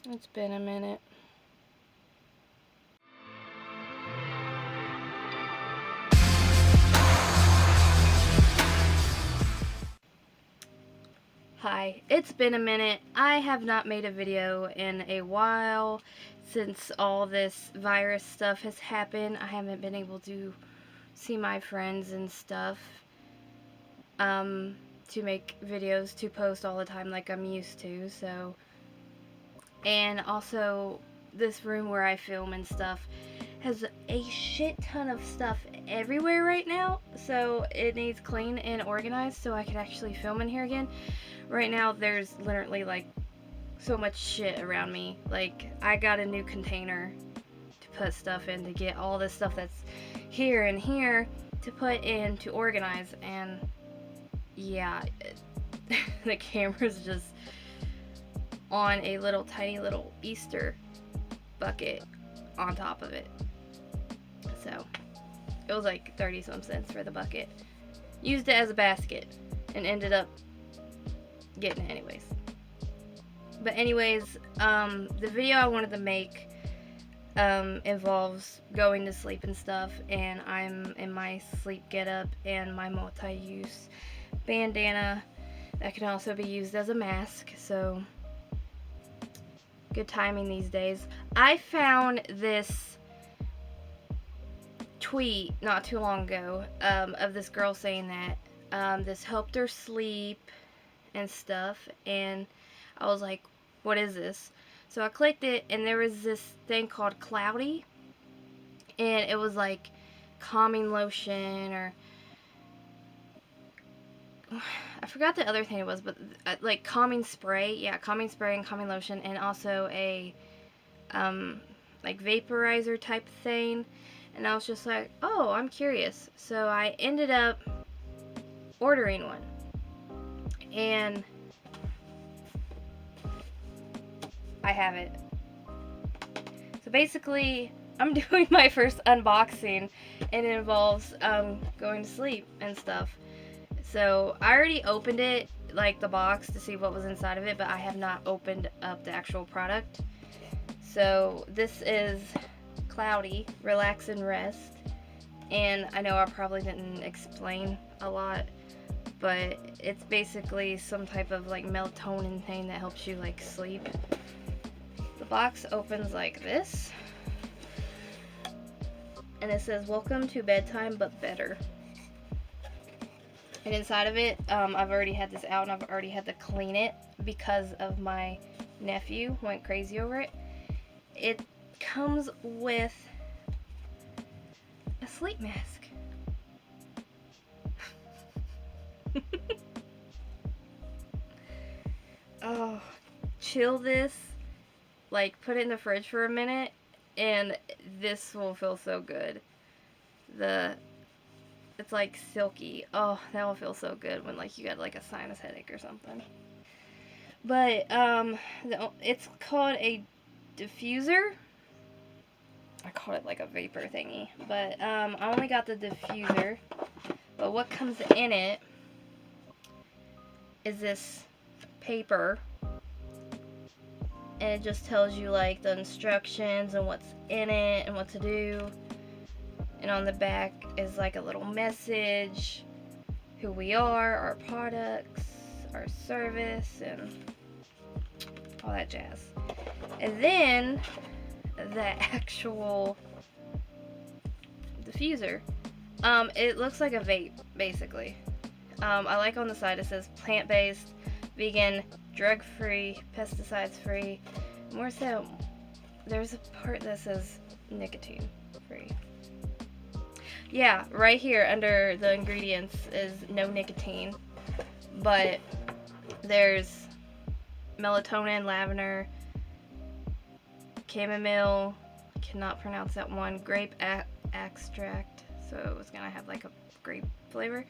It's been a minute. Hi, it's been a minute. I have not made a video in a while since all this virus stuff has happened. I haven't been able to see my friends and stuff to make videos to post all the time like I'm used to. So, and also this room where I film and stuff has a shit ton of stuff everywhere right now, so it needs clean and organized so I can actually film in here again. Right now there's literally like so much shit around me. Like, I got a new container to put stuff in to get all this stuff that's here and here to put in to organize, and yeah, the camera's just on a little tiny little Easter bucket on top of it. So it was like 30 some cents for the bucket. Used it as a basket and ended up getting it anyways. But anyways, the video I wanted to make involves going to sleep and stuff, and I'm in my sleep getup and my multi-use bandana that can also be used as a mask, so good timing these days. I found this tweet not too long ago of this girl saying that this helped her sleep and stuff, and I was like, what is this? So I clicked it, and there was this thing called Cloudy, and it was like calming lotion, or I forgot the other thing it was, but like calming spray. Yeah, calming spray and calming lotion, and also a like vaporizer type thing. And I was just like, oh, I'm curious. So I ended up ordering one. And I have it. So basically, I'm doing my first unboxing, and it involves going to sleep and stuff. So I already opened it, like the box, to see what was inside of it, but I have not opened up the actual product. So this is Cloudy, Relax and Rest. And I know I probably didn't explain a lot, but it's basically some type of like melatonin thing that helps you like sleep. The box opens like this, and it says, welcome to bedtime but better. And inside of it, I've already had this out and I've already had to clean it because of my nephew went crazy over it. It comes with a sleep mask. Oh, chill this, like put it in the fridge for a minute, and this will feel so good. It's like silky. Oh, that will feel so good when like you got like a sinus headache or something. But it's called a diffuser. I called it like a vapor thingy, but I only got the diffuser. But what comes in it is this paper, and it just tells you like the instructions and what's in it and what to do. And on the back is like a little message, who we are, our products, our service, and all that jazz. And then the actual diffuser. It looks like a vape, basically. I like on the side it says plant-based, vegan, drug-free, pesticide-free. More so, there's a part that says nicotine-free. Yeah, right here under the ingredients is no nicotine, but there's melatonin, lavender, chamomile, cannot pronounce that one, grape extract, so it's gonna have like a grape flavor.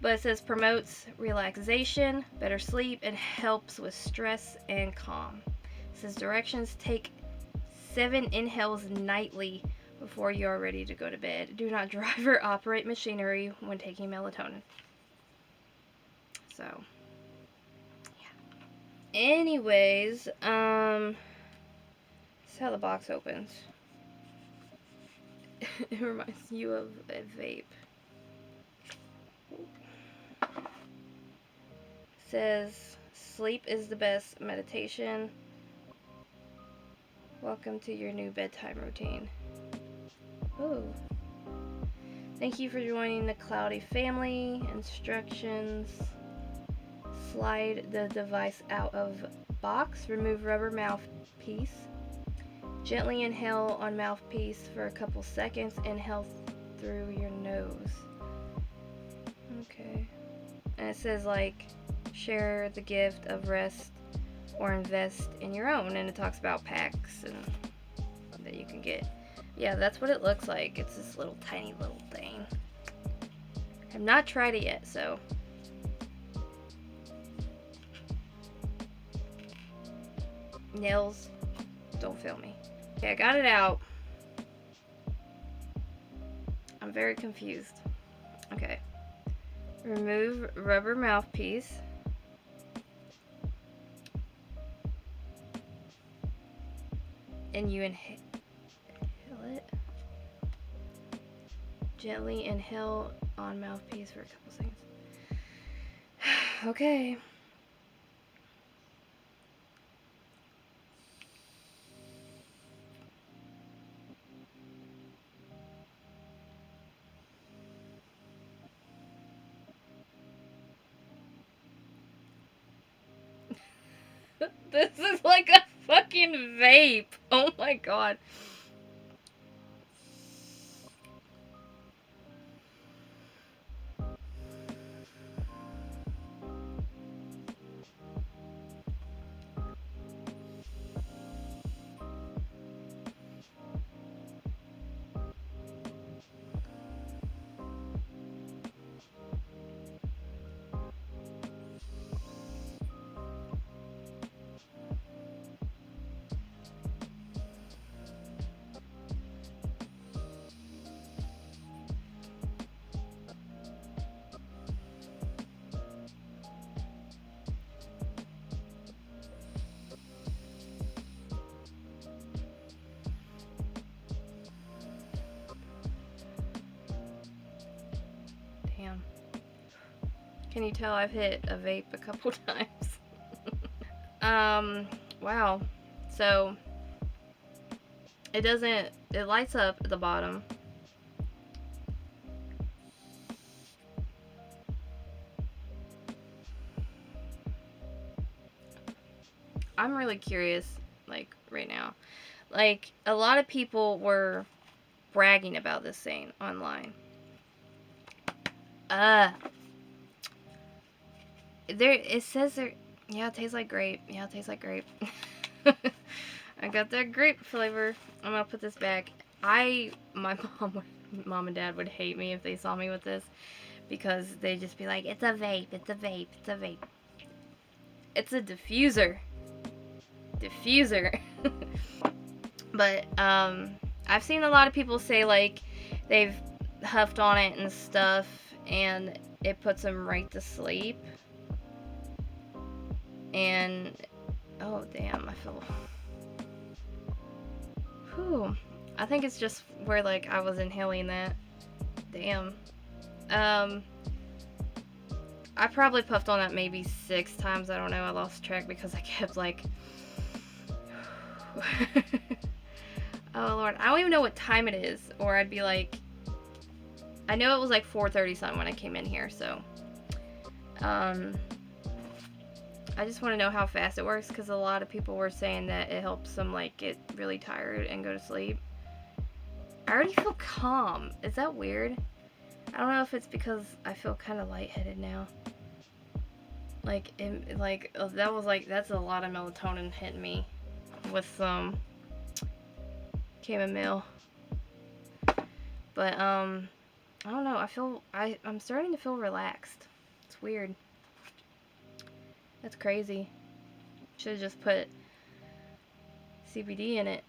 But it says promotes relaxation, better sleep, and helps with stress and calm. It says directions: take 7 inhales nightly before you are ready to go to bed. Do not drive or operate machinery when taking melatonin. So, yeah. Anyways, is how the box opens. It reminds you of a vape. It says, sleep is the best meditation. Welcome to your new bedtime routine. Oh. Thank you for joining the Cloudy family. Instructions. Slide the device out of box. Remove rubber mouthpiece. Gently inhale on mouthpiece for a couple seconds. Inhale through your nose. Okay. And it says, like, share the gift of rest or invest in your own. And it talks about packs and that you can get. Yeah, that's what it looks like. It's this little tiny little thing. I've not tried it yet, so. Nails, don't fail me. Okay, I got it out. I'm very confused. Okay. Remove rubber mouthpiece. And you inhale it. Gently inhale on mouthpiece for a couple seconds. Okay. This is like a fucking vape. Oh my god. Damn. Can you tell I've hit a vape a couple times? Wow. So, it lights up at the bottom. I'm really curious, like, right now. Like, a lot of people were bragging about this thing online. It says there, yeah, it tastes like grape. Yeah, it tastes like grape. I got that grape flavor. I'm gonna put this back. My mom and dad would hate me if they saw me with this because they'd just be like, it's a vape, it's a vape, it's a vape. It's a diffuser. Diffuser. But, I've seen a lot of people say, like, they've huffed on it and stuff, and it puts them right to sleep. And, oh, damn, I feel... Whew. I think it's just where, like, I was inhaling that. Damn. I probably puffed on that maybe 6 times. I don't know. I lost track because I kept, like... Oh, Lord. I don't even know what time it is. Or I'd be like... I know it was like 4:30 something when I came in here, so... I just want to know how fast it works, because a lot of people were saying that it helps them, like, get really tired and go to sleep. I already feel calm. Is that weird? I don't know if it's because I feel kind of lightheaded now. Like, that was, like, that's a lot of melatonin hitting me with some chamomile. But, I don't know. I'm starting to feel relaxed. It's weird. That's crazy. Should have just put CBD in it.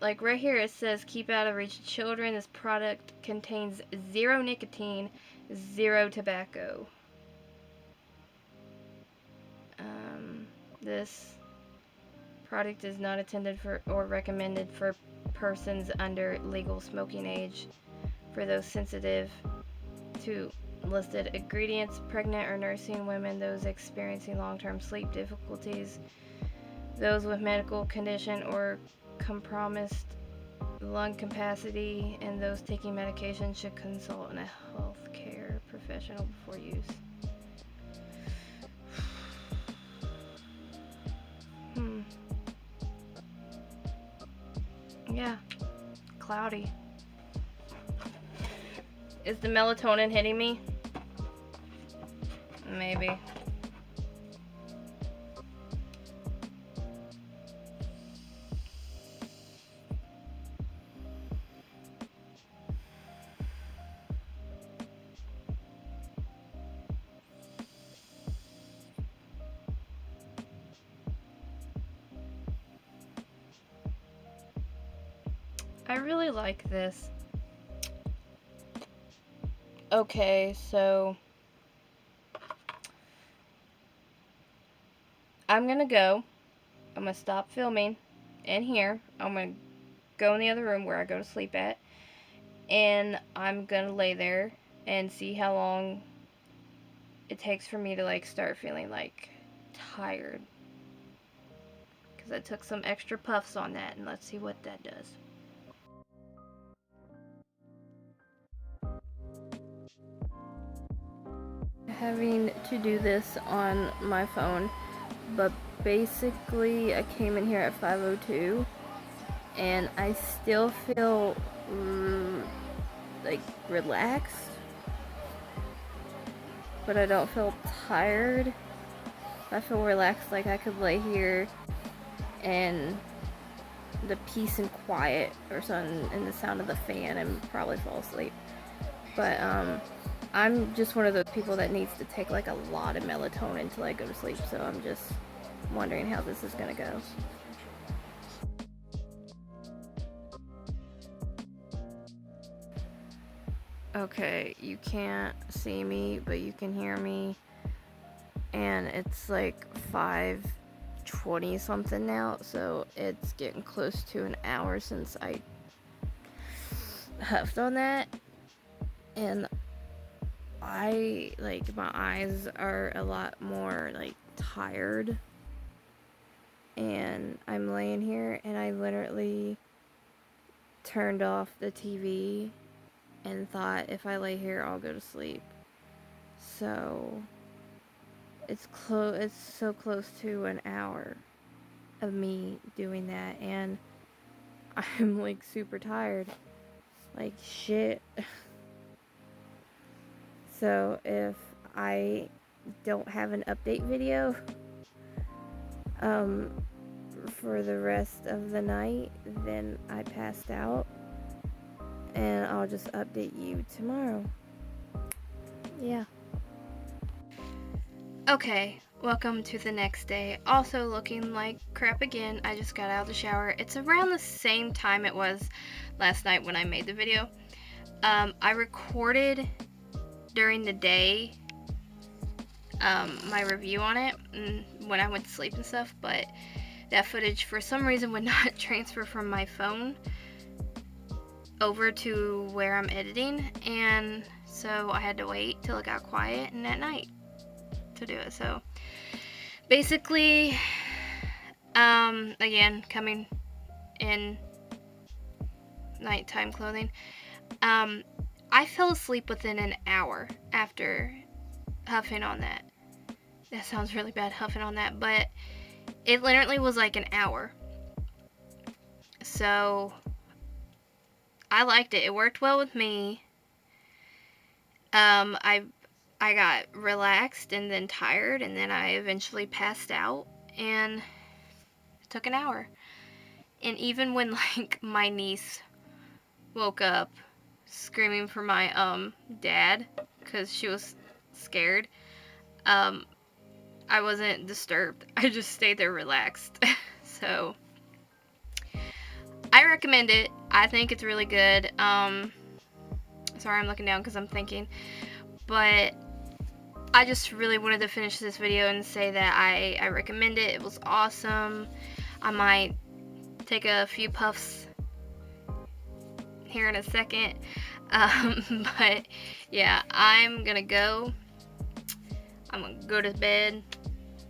Like right here it says keep out of reach of children. This product contains 0 nicotine, 0 tobacco. This Product is not intended for or recommended for persons under legal smoking age. For those sensitive to listed ingredients, pregnant or nursing women, those experiencing long-term sleep difficulties, those with medical condition or compromised lung capacity, and those taking medication should consult a healthcare professional before use. Yeah, cloudy. Is the melatonin hitting me? Maybe. I really like this. Okay, so I'm gonna go. I'm gonna stop filming in here. I'm gonna go in the other room where I go to sleep at, and I'm gonna lay there and see how long it takes for me to like start feeling like tired, because I took some extra puffs on that, and let's see what that does. Having to do this on my phone, but basically I came in here at 5:02 and I still feel like relaxed, but I don't feel tired. I feel relaxed, like I could lay here and the peace and quiet or something and the sound of the fan and probably fall asleep. But I'm just one of those people that needs to take like a lot of melatonin to like go to sleep, so I'm just wondering how this is gonna go. Okay, you can't see me, but you can hear me, and it's like 5:20 something now, so it's getting close to an hour since I huffed on that, and I, like, my eyes are a lot more, like, tired, and I'm laying here, and I literally turned off the TV and thought, if I lay here, I'll go to sleep. So, it's so close to an hour of me doing that, and I'm, like, super tired. Like, shit. So if I don't have an update video for the rest of the night, then I passed out, and I'll just update you tomorrow. Yeah. Okay, welcome to the next day. Also looking like crap again. I just got out of the shower. It's around the same time it was last night when I made the video. I recorded during the day my review on it when I went to sleep and stuff, but that footage for some reason would not transfer from my phone over to where I'm editing, and so I had to wait till it got quiet and at night to do it. So basically, again, coming in nighttime clothing, I fell asleep within an hour after huffing on that. That sounds really bad, huffing on that, but it literally was like an hour. So I liked it. It worked well with me. I got relaxed and then tired, and then I eventually passed out, and it took an hour. And even when like my niece woke up screaming for my dad because she was scared, I wasn't disturbed. I just stayed there relaxed. So I recommend it. I think it's really good. Sorry, I'm looking down because I'm thinking, but I just really wanted to finish this video and say that I recommend it. It was awesome. I might take a few puffs here in a second. But yeah, I'm gonna go to bed,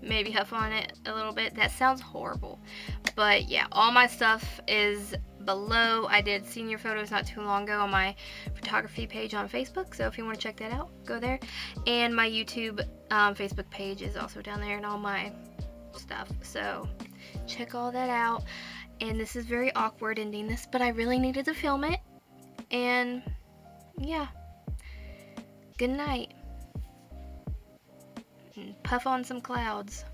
maybe huff on it a little bit. That sounds horrible, but yeah, all my stuff is below. I did senior photos not too long ago on my photography page on Facebook, so if you want to check that out, go there. And my YouTube Facebook page is also down there, and all my stuff, so check all that out. And this is very awkward ending this, but I really needed to film it. And yeah, good night, and puff on some clouds.